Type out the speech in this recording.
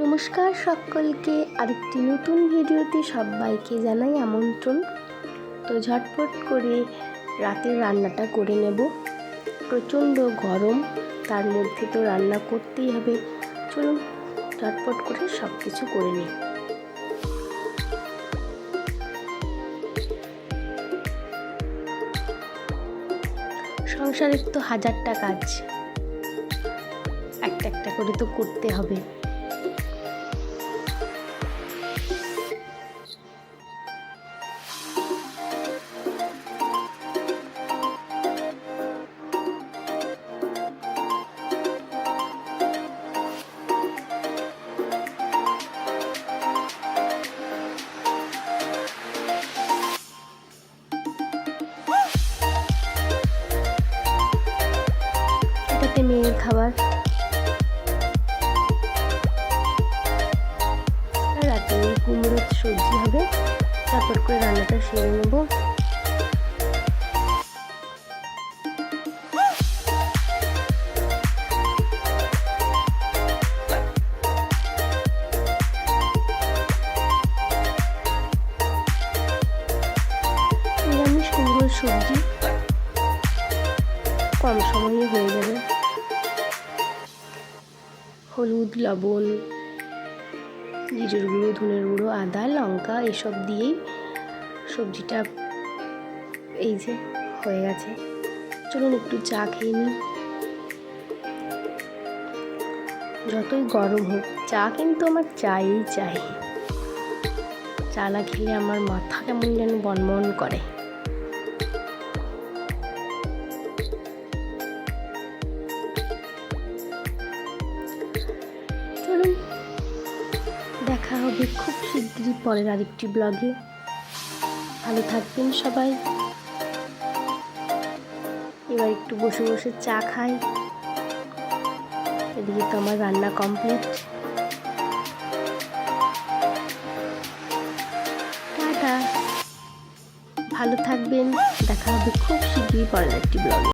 নমস্কার সকলকে, আরেকটি নতুন ভিডিওতে সবাইকে জানাই আমন্ত্রণ। তো ঝটপট করে রাতের রান্নাটা করে নেব। প্রচণ্ড গরম, তার মধ্যে তো রান্না করতেই হবে। চলুন ঝটপট করে সব কিছু করে নিই। সংসারের তো হাজারটা কাজ, একটা একটা করে তো করতে হবে। এটাতে মেয়ের খাবার, রাতে কুমড়োর সবজি হবে। তারপর করে রান্নাটা সেরে নেব। নিরামিষ কুমড়োর সবজি কম সময়ে হয়ে যাবে। হলুদ, লবণ, জিরের গুঁড়ো, ধনের গুঁড়ো, আদা, লঙ্কা এসব দিয়েই সবজিটা এই যে হয়ে গেছে। চলুন একটু চা খেয়ে নিই। যতই গরম হোক, চা কিন্তু আমার চাই। চা না খেলে আমার মাথা কেমন যেন বনবন করে। চলুন দেখা হবে খুব শীঘ্রই পরের আরেকটি ব্লগে। ভালো থাকবেন সবাই। এবার একটু বসে বসে চা খাই। এদিকে তো আমার রান্না কমপ্লিট। টাটা, ভালো থাকবেন। দেখা হবে খুব শীঘ্রই পরের একটি ব্লগে।